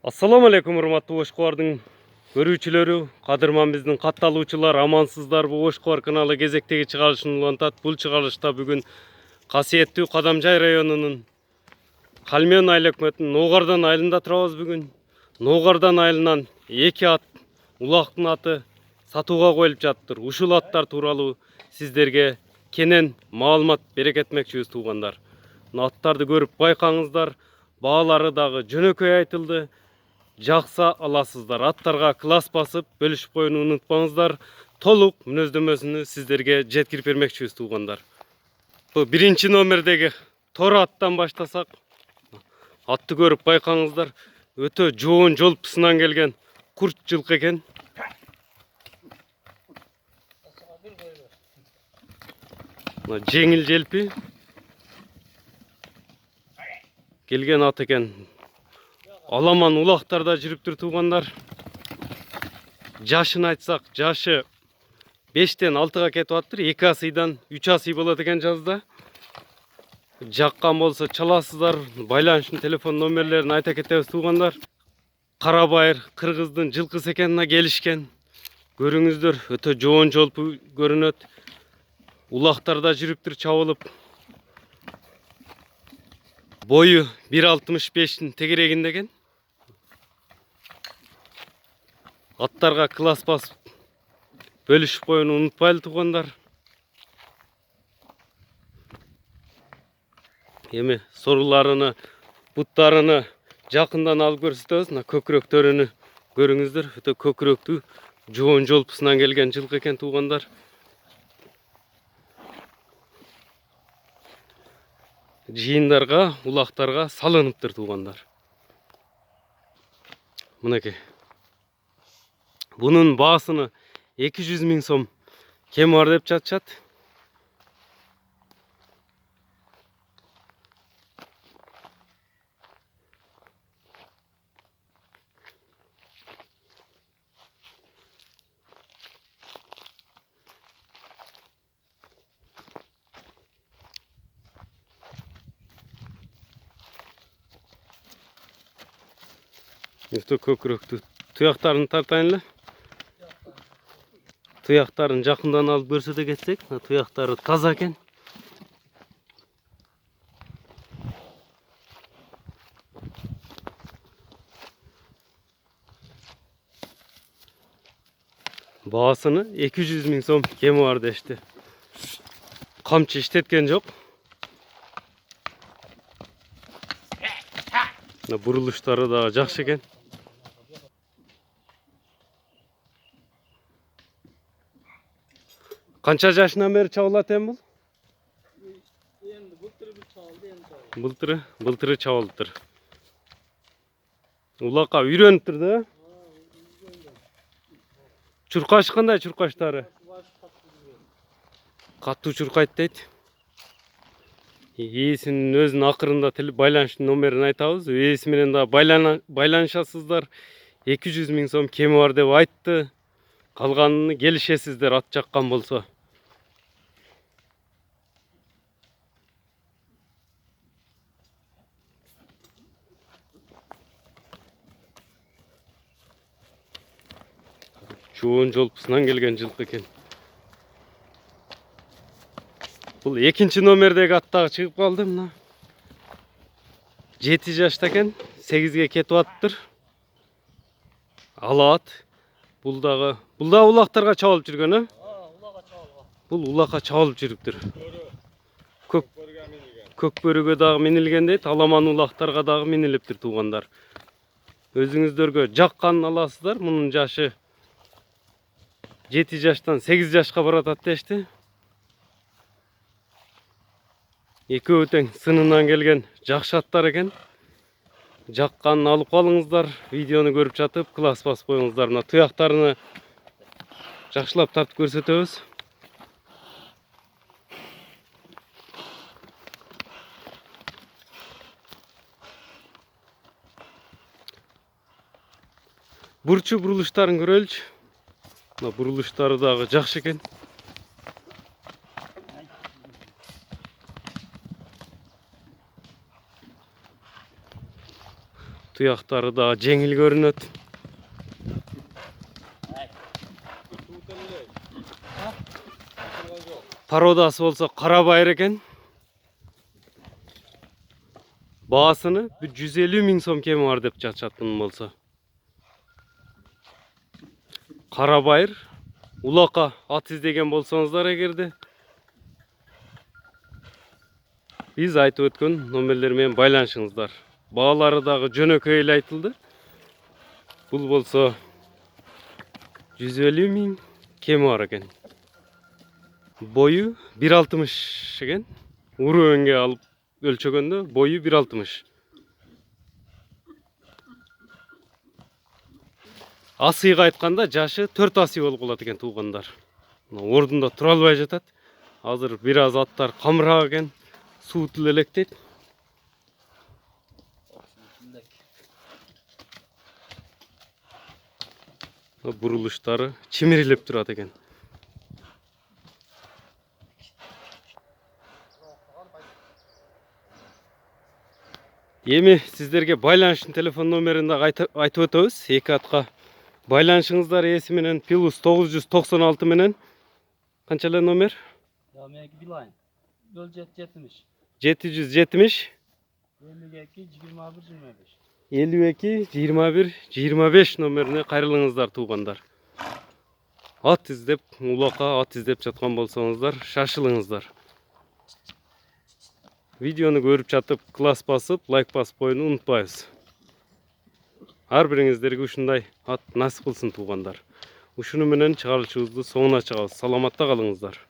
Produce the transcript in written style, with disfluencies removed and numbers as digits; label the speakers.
Speaker 1: Assalamu alaikum урматтуу Ошкуардын көрүүчүлөрү, кадырман биздин катталуучулар, амансыздар. Бул Ошкуар каналы кезектеги чыгарылышын улантат. Бул чыгарылышта бүгүн касиеттүү Кадамжай районунун Калмен айыл өкмөтүнүн Ноғардан айылында турабыз бүгүн. Ноғардан айылынан 2 ат, улактын аты сатууга коюлуп жатыптыр. Ушул аттар тууралуу сиздерге кенен маалымат берек этмекчибиз туугандар. Аттарды көрүп байкаңыздар. Баалары дагы жөнөкөй айтылды. Жақса аласыздар. Аттарға класс басып, бөлішіп қойуunu ұнытпаңыздар. Толық мүнөздөмөсүнү сіздерге жеткирип бермекчибиз туугандар. Бұл биринчи номердеги тор аттан баштасак. Атты көрүп байкаңыздар. Өтө жоон жолпусунан келген курт жылкы экен. Жеңил желпи келген ат экен. Аламан улактарда жүрүптүр туугандар. Жашын айтсак, жашы 5-тен 6-га кетип атыптыр. 2 асыйдан 3 асый болот экен жазда. Жаккан болсо чаласыздар. Байланыштын телефон номерлерин айта кетебиз туугандар. Кара байыр кыргыздын жылкысы экенине келишкен. Көрүңүздөр, өтө жоон жолпу көрүнөт. Улактарда жүрүптүр чабылып. Boyu 1.65'in тегерегинде экен. Аттарга класс басып бөлүшүп коюуну унутпайлы туугандар. Эми соруларыны, буттарыны жакындан алып көрсөтөбүз. Көкүрөктөрүнү көрүңүздөр. Өтө көкүрөктүү жоон жолпусунан келген жылкы экен туугандар. Жиындарга, улактарга салыныптыр туугандар. Мынакей. Bunun baasını 200.000 сом кем бар деп жатышат. Өтө көкүрөктүү туяктарын тартайынлы. Туяктарын жакындан алып көрсөтө кетсек, туяктары таза экен. Baasını 200.000 сом кеми бар дешти. Камчы иштеткен жок. Бурулуштары да жакшы экен. Kança yaşından beri çavlat hem bul? Былтыры çavıldır. Ulaka үйрөнүптүр да? Çurkaş kандай çurkaştары? Каттуу чуркайт дейт. Ээсинин өзүнүн акырында байланыштын номерин айтабыз. Ээси менен да байланышасыздар. 200.000 сом кеми бар деп айтты. Калганын келишесиздер ат жаккан болсо. Çoğun jolpusунан келген жылкы экен. Бул 2-нчи номердеги аттагы чыгып калды мына. 7 жашта экен, 8ге кетип атыптыр. Ала ат. Бул да улактарга чабылып жүргөн, э? Бул улакка чабылып жүрүптүр. Көк бөрүгө дагы минилген дейт, аламан улактарга дагы минилиптир туугандар. Өзүңүздөргө жакканын аласыздар. Мунун жашы 7 жаштан 8 жашка баратат дешти. Экөө тең сынынан келген жакшы аттар экен. Жакканын алып калыңыздар. Видеону көрүп жатып, класс басып коюңуздар. Мына туяктарыны жакшылап тартып көрсөтөбүз. Бурчу бурулуштарын көрөлүчү. Мына бурулуштары дагы жакшы экен. Tuyaqtары da жеңил көрүнөт. Пародасы болсо кара байыр экен. Baasını 150 000 сом кеми бар деп жатышатын болсо. Кара байыр, улака ат издеген болсоңуздар эгерде биз айтып өткөн номерлер менен байланышыңыздар. Баалары дагы жөнөкөй эле айтылды. Бул болсо 150 000 кеми бар экен. Boyu 1.60 eкен. Уровенге алып өлчөгөндө boyu 1.60. Асыйга айтканда жашы 4 асый болуп калат экен туугандар. Ордунда тура албай жатат. Азыр бир аз аттар камырак экен. Суу электейт. Бурулуштары чимирилеп турат экен. Эми сиздерге байланыштын телефон номерин да айтып өтөбүз. Эки атка байланышыңыздар ээси менен плюс 996 менен канча эле номер? 770 52 21 25 номерине кайрылыңыздар туугандар. Ат издеп, улака ат издеп жаткан болсоңуздар, шашылыңыздар. Видеону көрүп жатып, класс басып, лайк басып коюуну унутпайбыз. Ар бириңиздерге ушундай ат насип кылсын туугандар. Ушуну менен чыгарылышыбызды соңуна чыгабыз. Саламатта калыңыздар.